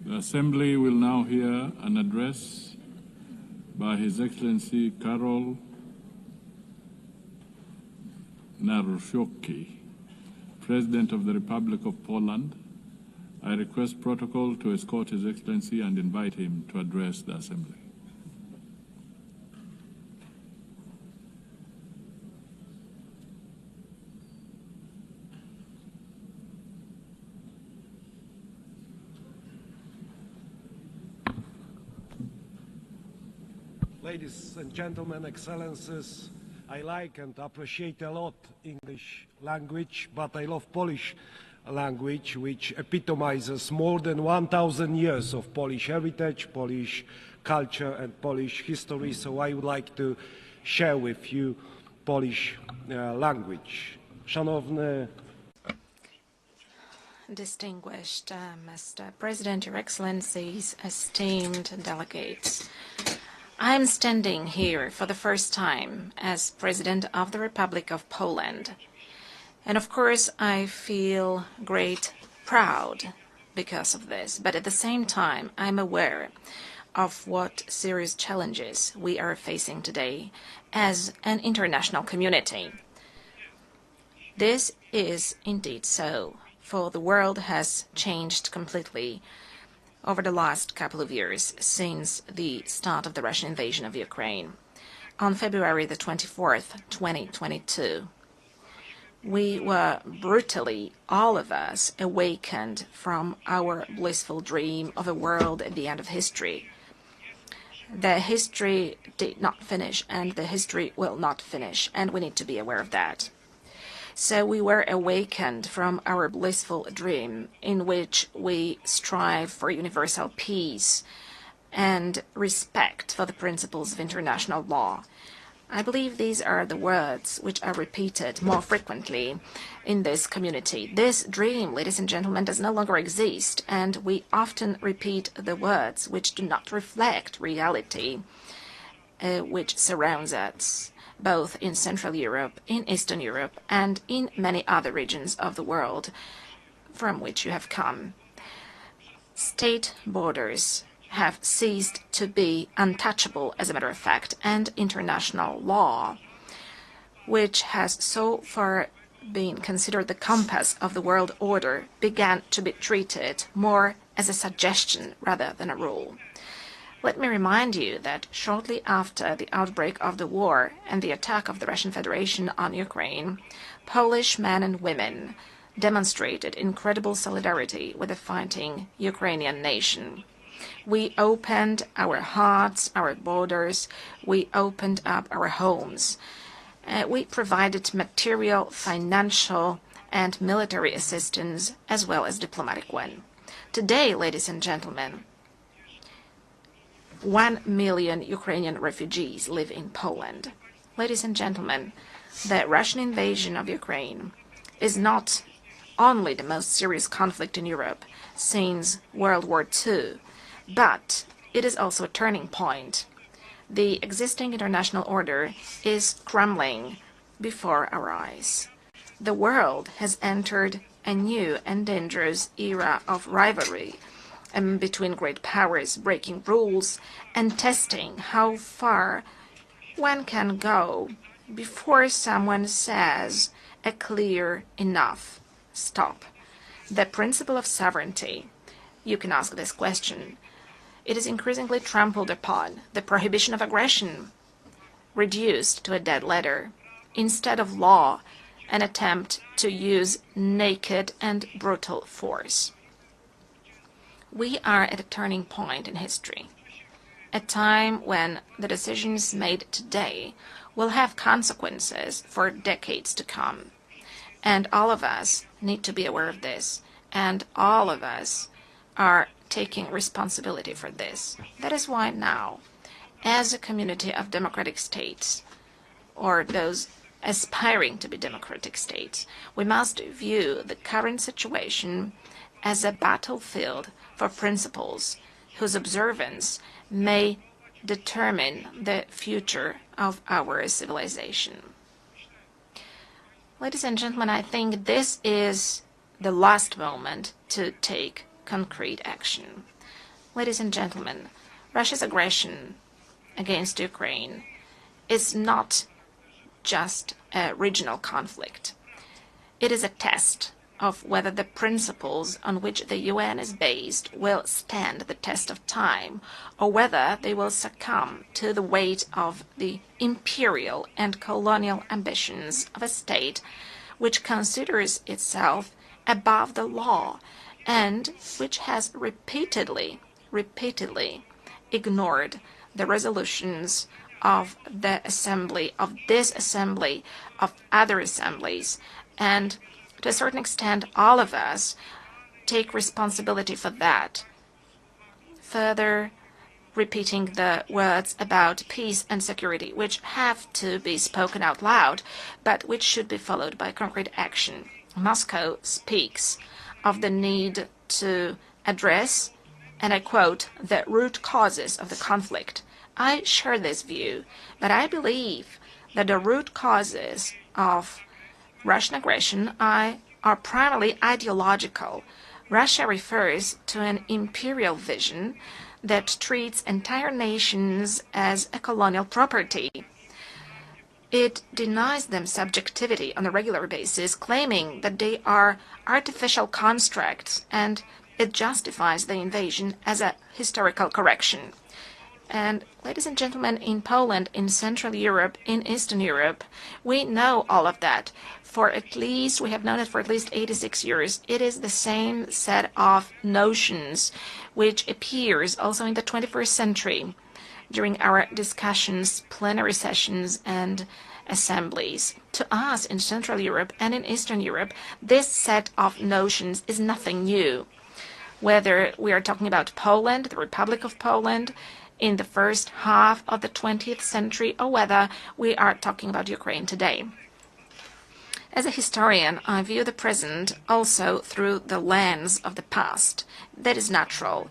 The Assembly will now hear an address by His Excellency Carol Naroki, President of the Republic of Poland. I request protocol to escort His Excellency and invite him to address the Assembly. Ladies and gentlemen, excellencies, I like and appreciate a lot English language, but I love Polish language, which epitomizes more than 1,000 years of Polish heritage, Polish culture and Polish history, so I would like to share with you Polish language. Szanowny Distinguished Mr. President, Your Excellencies, esteemed delegates, I am standing here for the first time as President of the Republic of Poland. And of course, I feel great proud because of this. But at the same time, I'm aware of what serious challenges we are facing today as an international community. This is indeed so, for the world has changed completely over the last couple of years since the start of the Russian invasion of Ukraine. On February the 24th, 2022, we were brutally, all of us, awakened from our blissful dream of a world at the end of history. The history did not finish, and the history will not finish, and we need to be aware of that. So we were awakened from our blissful dream in which we strive for universal peace and respect for the principles of international law. I believe these are the words which are repeated more frequently in this community. This dream, ladies and gentlemen, does no longer exist, and we often repeat the words which do not reflect reality which surrounds us, both in Central Europe, in Eastern Europe, and in many other regions of the world from which you have come. State borders have ceased to be untouchable, as a matter of fact, and international law, which has so far been considered the compass of the world order, began to be treated more as a suggestion rather than a rule. Let me remind you that shortly after the outbreak of the war and the attack of the Russian Federation on Ukraine, Polish men and women demonstrated incredible solidarity with the fighting Ukrainian nation. We opened our hearts, our borders, we opened up our homes. We provided material, financial, and military assistance, as well as diplomatic one. Today, ladies and gentlemen, 1 million Ukrainian refugees live in Poland. Ladies and gentlemen, the Russian invasion of Ukraine is not only the most serious conflict in Europe since World War II, but it is also a turning point. The existing international order is crumbling before our eyes. The world has entered a new and dangerous era of rivalry between great powers, breaking rules and testing how far one can go before someone says a clear enough stop. The principle of sovereignty, you can ask this question, it is increasingly trampled upon, the prohibition of aggression reduced to a dead letter. Instead of law, an attempt to use naked and brutal force. We are at a turning point in history, a time when the decisions made today will have consequences for decades to come. And all of us need to be aware of this, and all of us are taking responsibility for this. That is why now, as a community of democratic states, or those aspiring to be democratic states, we must view the current situation as a battlefield for principles whose observance may determine the future of our civilization. Ladies and gentlemen, I think this is the last moment to take concrete action. Ladies and gentlemen, Russia's aggression against Ukraine is not just a regional conflict. It is a test of whether the principles on which the UN is based will stand the test of time, or whether they will succumb to the weight of the imperial and colonial ambitions of a state which considers itself above the law and which has repeatedly ignored the resolutions of the assembly, of this assembly, of other assemblies, and to a certain extent, all of us take responsibility for that. Further repeating the words about peace and security, which have to be spoken out loud, but which should be followed by concrete action. Moscow speaks of the need to address, and I quote, the root causes of the conflict. I share this view, but I believe that the root causes of Russian aggression are primarily ideological. Russia refers to an imperial vision that treats entire nations as a colonial property. It denies them subjectivity on a regular basis, claiming that they are artificial constructs, and it justifies the invasion as a historical correction. And ladies and gentlemen, in Poland, in Central Europe, in Eastern Europe, we know all of that. We have known it for at least 86 years. It is the same set of notions which appears also in the 21st century during our discussions, plenary sessions, and assemblies. To us in Central Europe and in Eastern Europe, this set of notions is nothing new. Whether we are talking about Poland, the Republic of Poland, in the first half of the 20th century, or whether we are talking about Ukraine today. As a historian, I view the present also through the lens of the past. That is natural.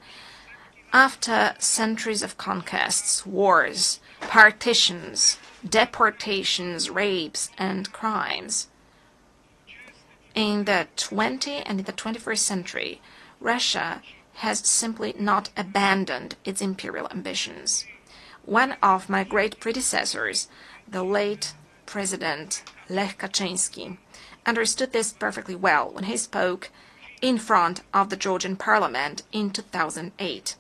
After centuries of conquests, wars, partitions, deportations, rapes, and crimes, in the 20th and in the 21st century, Russia has simply not abandoned its imperial ambitions. One of my great predecessors, the late President Lech Kaczynski, understood this perfectly well when he spoke in front of the Georgian parliament in 2008.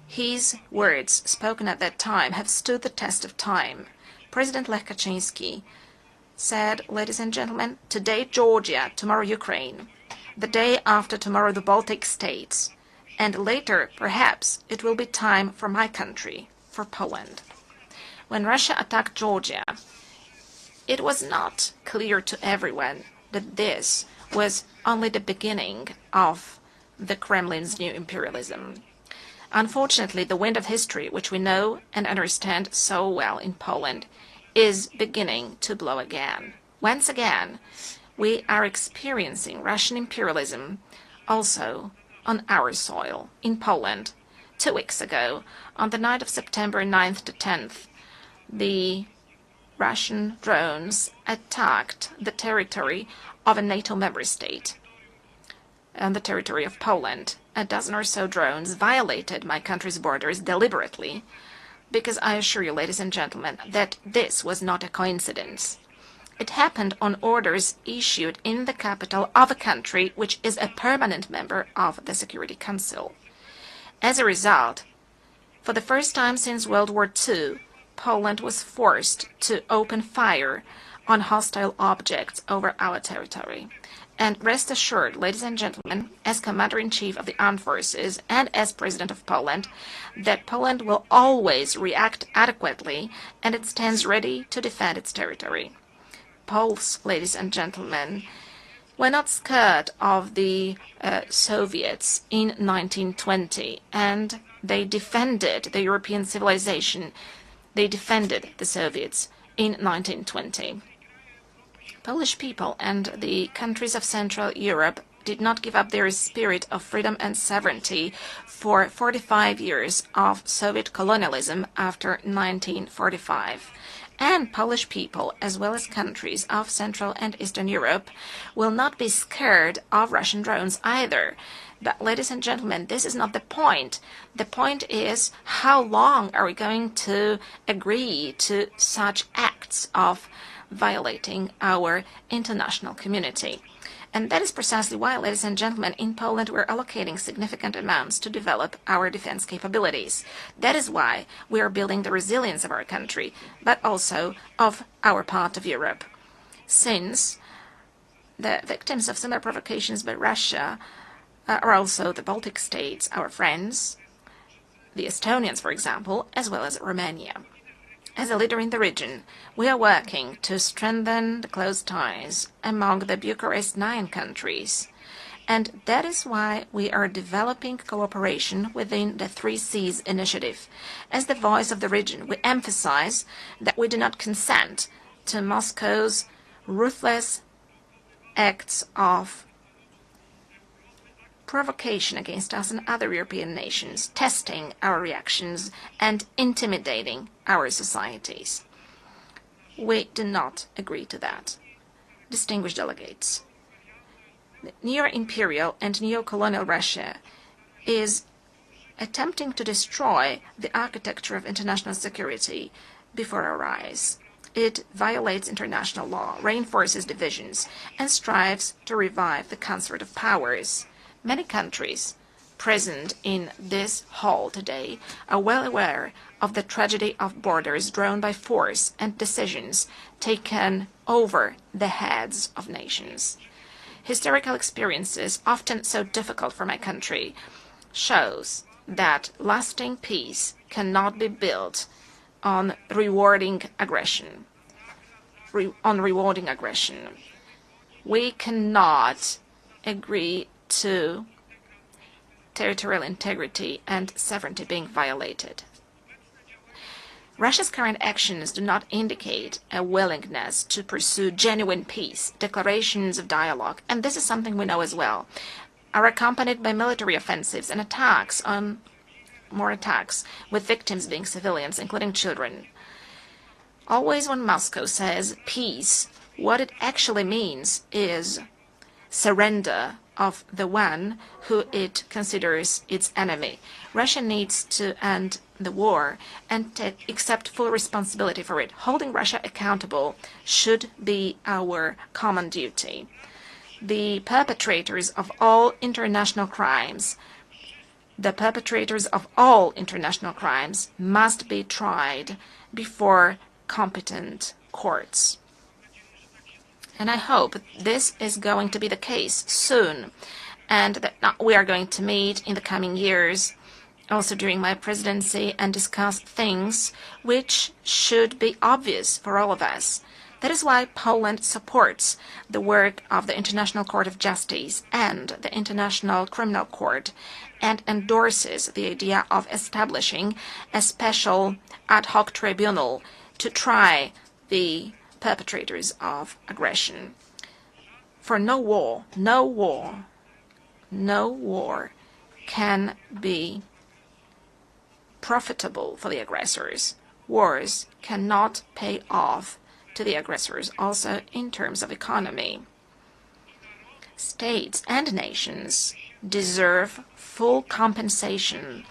His words, spoken at that time, have stood the test of time. President Lech Kaczynski said, ladies and gentlemen, today Georgia, tomorrow Ukraine, the day after tomorrow the Baltic states, and later, perhaps, it will be time for my country, for Poland. When Russia attacked Georgia, it was not clear to everyone that this was only the beginning of the Kremlin's new imperialism. Unfortunately, the wind of history, which we know and understand so well in Poland, is beginning to blow again. Once again, we are experiencing Russian imperialism also on our soil, in Poland. 2 weeks ago, on the night of September 9th to 10th, the Russian drones attacked the territory of a NATO member state, on the territory of Poland. A dozen or so drones violated my country's borders deliberately, because I assure you, ladies and gentlemen, that this was not a coincidence. It happened on orders issued in the capital of a country which is a permanent member of the Security Council. As a result, for the first time since World War II, Poland was forced to open fire on hostile objects over our territory. And rest assured, ladies and gentlemen, as Commander-in-Chief of the Armed Forces and as President of Poland, that Poland will always react adequately and it stands ready to defend its territory. Poles, ladies and gentlemen, were not scared of the Soviets in 1920, and they defended the European civilization. They defended the Soviets in 1920. Polish people and the countries of Central Europe did not give up their spirit of freedom and sovereignty for 45 years of Soviet colonialism after 1945. And Polish people, as well as countries of Central and Eastern Europe, will not be scared of Russian drones either. But, ladies and gentlemen, this is not the point. The point is, how long are we going to agree to such acts of violating our international community? And that is precisely why, ladies and gentlemen, in Poland we're allocating significant amounts to develop our defense capabilities. That is why we are building the resilience of our country, but also of our part of Europe. Since the victims of similar provocations by Russia are also the Baltic states, our friends, the Estonians, for example, as well as Romania. As a leader in the region, we are working to strengthen the close ties among the Bucharest 9 countries. And that is why we are developing cooperation within the 3 Seas initiative. As the voice of the region, we emphasize that we do not consent to Moscow's ruthless acts of provocation against us and other European nations, testing our reactions and intimidating our societies. We do not agree to that. Distinguished delegates, neo-imperial and neo-colonial Russia is attempting to destroy the architecture of international security before our eyes. It violates international law, reinforces divisions, and strives to revive the concert of powers. Many countries present in this hall today are well aware of the tragedy of borders drawn by force and decisions taken over the heads of nations. Historical experiences, often so difficult for my country, shows that lasting peace cannot be built on rewarding aggression. We cannot agree to territorial integrity and sovereignty being violated. Russia's current actions do not indicate a willingness to pursue genuine peace, declarations of dialogue, and this is something we know as well, are accompanied by military offensives and more attacks, with victims being civilians, including children. Always when Moscow says peace, what it actually means is surrender of the one who it considers its enemy. Russia needs to end the war and accept full responsibility for it. Holding Russia accountable should be our common duty. The perpetrators of all international crimes must be tried before competent courts. And I hope this is going to be the case soon, and that we are going to meet in the coming years, also during my presidency, and discuss things which should be obvious for all of us. That is why Poland supports the work of the International Court of Justice and the International Criminal Court, and endorses the idea of establishing a special ad hoc tribunal to try the perpetrators of aggression. For no war can be profitable for the aggressors. Wars cannot pay off to the aggressors, also in terms of economy. States and nations deserve full compensation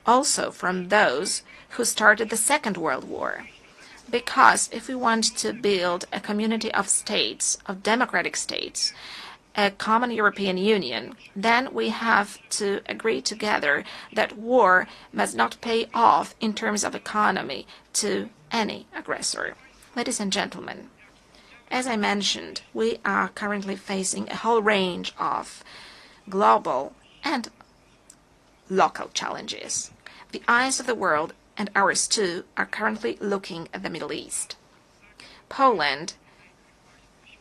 also from those who started the Second World War. Because if we want to build a community of states, of democratic states, a common European Union, then we have to agree together that war must not pay off in terms of economy to any aggressor. Ladies and gentlemen, as I mentioned, we are currently facing a whole range of global and local challenges. The eyes of the world, and ours too, are currently looking at the Middle East. Poland,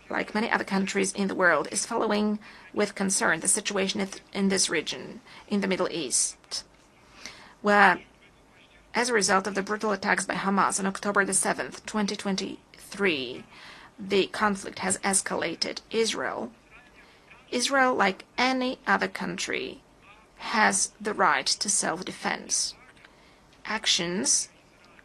like many other countries in the world, is following with concern the situation in this region, in the Middle East, where, as a result of the brutal attacks by Hamas on October the 7th, 2023, the conflict has escalated. Israel, like any other country, has the right to self-defense. Actions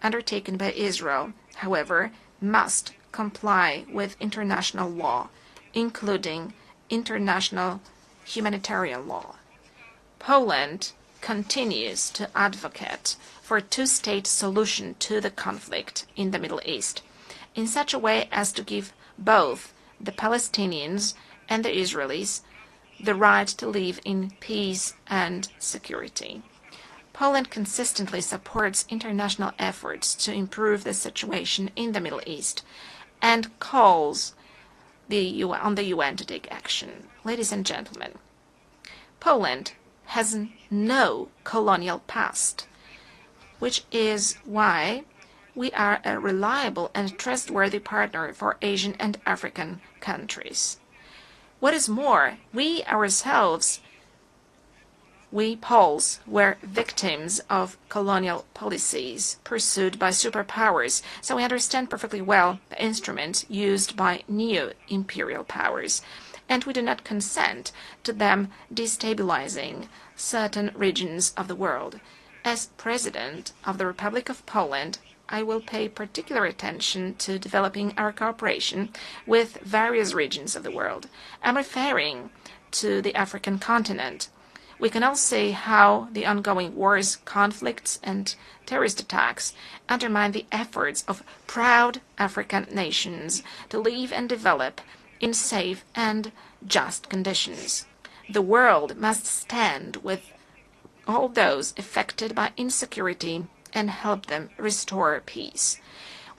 undertaken by Israel, however, must comply with international law, including international humanitarian law. Poland continues to advocate for a two-state solution to the conflict in the Middle East, in such a way as to give both the Palestinians and the Israelis the right to live in peace and security. Poland consistently supports international efforts to improve the situation in the Middle East and calls on the UN to take action. Ladies and gentlemen, Poland has no colonial past, which is why we are a reliable and trustworthy partner for Asian and African countries. What is more, we ourselves, we Poles, were victims of colonial policies pursued by superpowers, so we understand perfectly well the instruments used by neo-imperial powers, and we do not consent to them destabilizing certain regions of the world. As President of the Republic of Poland, I will pay particular attention to developing our cooperation with various regions of the world. I'm referring to the African continent. We can all see how the ongoing wars, conflicts, and terrorist attacks undermine the efforts of proud African nations to live and develop in safe and just conditions. The world must stand with all those affected by insecurity and help them restore peace.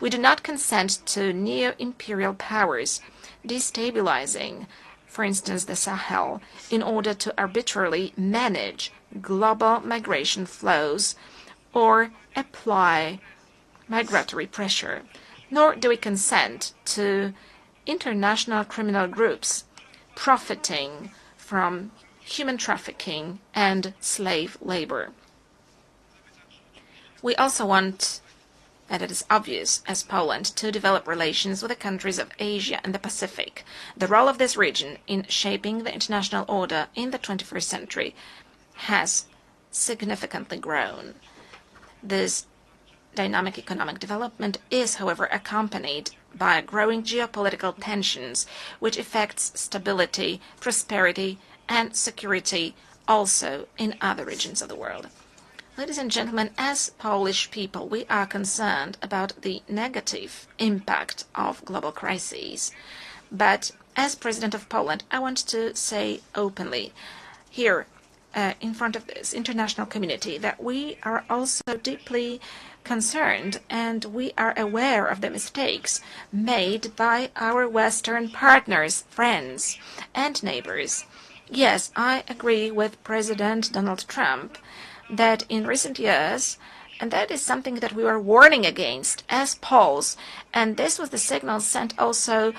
We do not consent to neo-imperial powers destabilizing, for instance, the Sahel, in order to arbitrarily manage global migration flows or apply migratory pressure. Nor do we consent to international criminal groups profiting from human trafficking and slave labor. We also want, and it is obvious as Poland, to develop relations with the countries of Asia and the Pacific. The role of this region in shaping the international order in the 21st century has significantly grown. This dynamic economic development is, however, accompanied by growing geopolitical tensions, which affects stability, prosperity, and security also in other regions of the world. Ladies and gentlemen, as Polish people, we are concerned about the negative impact of global crises. But as President of Poland, I want to say openly here in front of this international community that we are also deeply concerned and we are aware of the mistakes made by our Western partners, friends, and neighbors. Yes, I agree with President Donald Trump that in recent years, and that is something that we were warning against as Poles, and this was the signal sent also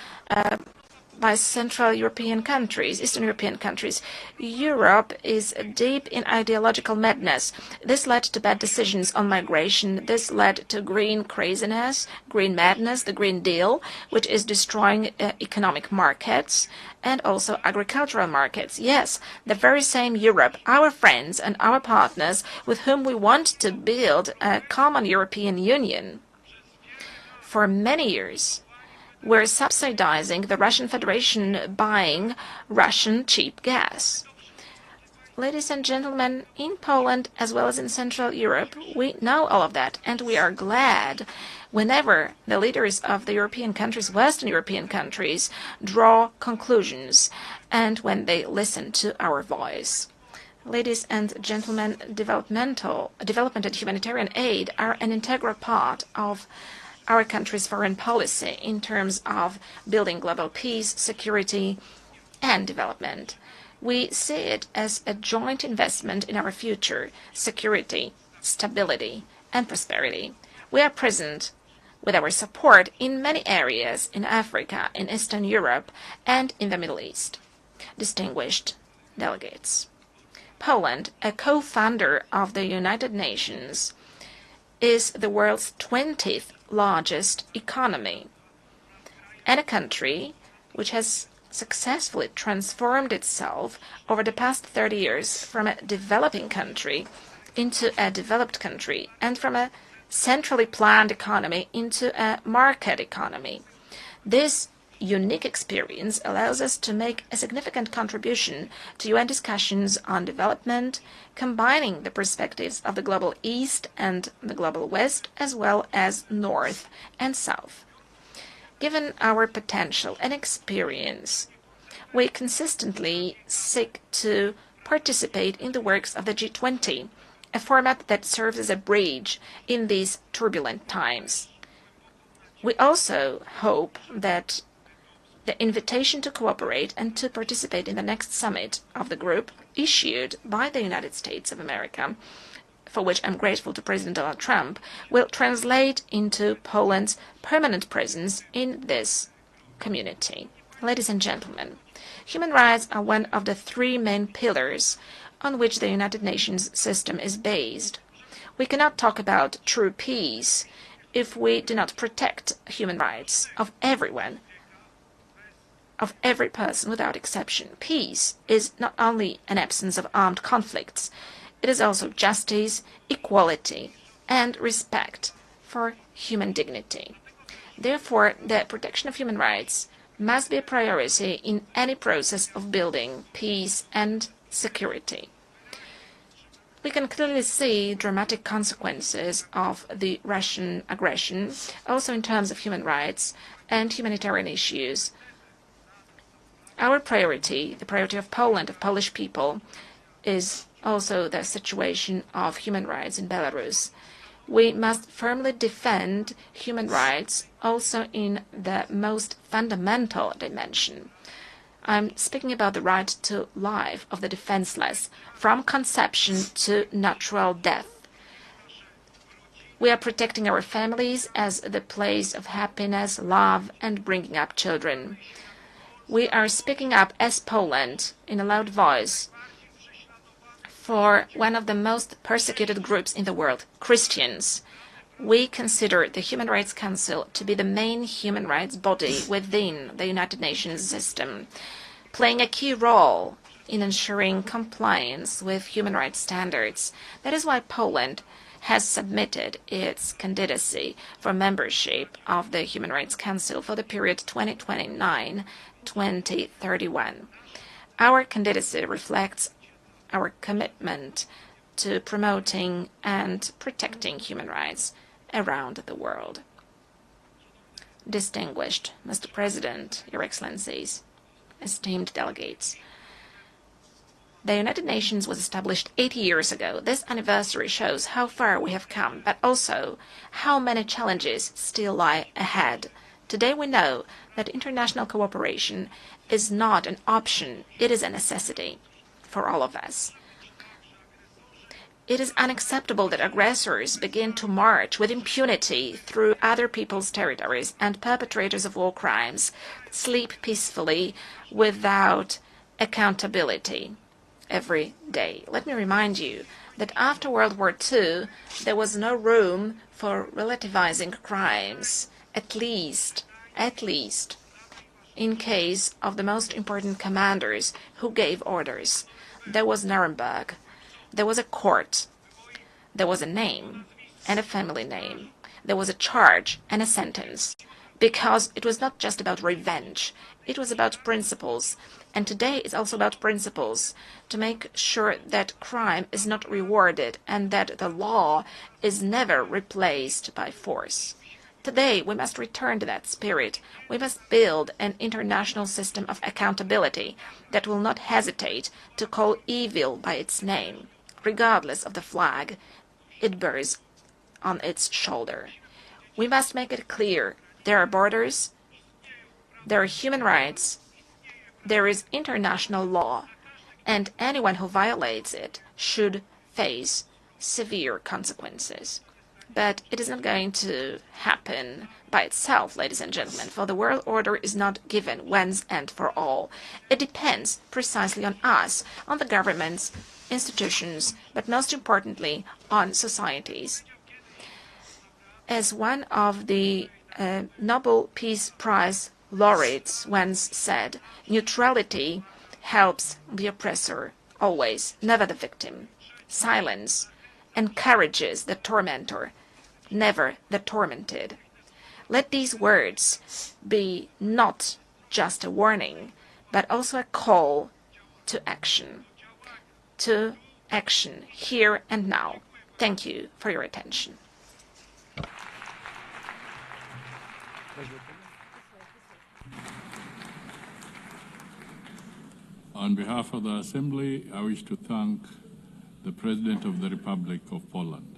by Central European countries, Eastern European countries. Europe is deep in ideological madness. This led to bad decisions on migration. This led to green craziness, green madness, the Green Deal, which is destroying economic markets and also agricultural markets. Yes, the very same Europe, our friends and our partners with whom we want to build a common European Union. For many years, we're subsidizing the Russian Federation buying Russian cheap gas. Ladies and gentlemen, in Poland as well as in Central Europe, we know all of that, and we are glad whenever the leaders of the European countries, Western European countries, draw conclusions and when they listen to our voice. Ladies and gentlemen, development and humanitarian aid are an integral part of our country's foreign policy in terms of building global peace, security, and development. We see it as a joint investment in our future, security, stability, and prosperity. We are present with our support in many areas in Africa, in Eastern Europe, and in the Middle East. Distinguished delegates, Poland, a co-founder of the United Nations, is the world's 20th largest economy, and a country which has successfully transformed itself over the past 30 years from a developing country into a developed country and from a centrally planned economy into a market economy. This unique experience allows us to make a significant contribution to UN discussions on development, combining the perspectives of the global East and the global West, as well as North and South. Given our potential and experience, we consistently seek to participate in the works of the G20, a format that serves as a bridge in these turbulent times. We also hope that the invitation to cooperate and to participate in the next summit of the group issued by the United States of America, for which I'm grateful to President Donald Trump, will translate into Poland's permanent presence in this community. Ladies and gentlemen, human rights are one of the three main pillars on which the United Nations system is based. We cannot talk about true peace if we do not protect human rights of everyone, of every person without exception. Peace is not only an absence of armed conflicts, it is also justice, equality, and respect for human dignity. Therefore, the protection of human rights must be a priority in any process of building peace and security. We can clearly see dramatic consequences of the Russian aggression, also in terms of human rights and humanitarian issues. Our priority, the priority of Poland, of Polish people, is also the situation of human rights in Belarus. We must firmly defend human rights also in the most fundamental dimension. I'm speaking about the right to life of the defenseless, from conception to natural death. We are protecting our families as the place of happiness, love, and bringing up children. We are speaking up as Poland in a loud voice for one of the most persecuted groups in the world, Christians. We consider the Human Rights Council to be the main human rights body within the United Nations system, playing a key role in ensuring compliance with human rights standards. That is why Poland has submitted its candidacy for membership of the Human Rights Council for the period 2029-2031. Our candidacy reflects our commitment to promoting and protecting human rights around the world. Distinguished Mr. President, Your Excellencies, esteemed delegates, the United Nations was established 80 years ago. This anniversary shows how far we have come, but also how many challenges still lie ahead. Today we know that international cooperation is not an option, it is a necessity for all of us. It is unacceptable that aggressors begin to march with impunity through other people's territories and perpetrators of war crimes sleep peacefully without accountability every day. Let me remind you that after World War II, there was no room for relativizing crimes, at least in case of the most important commanders who gave orders. There was Nuremberg, there was a court, there was a name and a family name, there was a charge and a sentence, because it was not just about revenge, it was about principles. And today it's also about principles to make sure that crime is not rewarded and that the law is never replaced by force. Today we must return to that spirit. We must build an international system of accountability that will not hesitate to call evil by its name, regardless of the flag it bears on its shoulder. We must make it clear there are borders, there are human rights, there is international law, and anyone who violates it should face severe consequences. But it is not going to happen by itself, ladies and gentlemen, for the world order is not given once and for all. It depends precisely on us, on the governments, institutions, but most importantly, on societies. As one of the Nobel Peace Prize laureates once said, neutrality helps the oppressor always, never the victim. Silence encourages the tormentor, never the tormented. Let these words be not just a warning, but also a call to action here and now. Thank you for your attention. On behalf of the Assembly, I wish to thank the President of the Republic of Poland.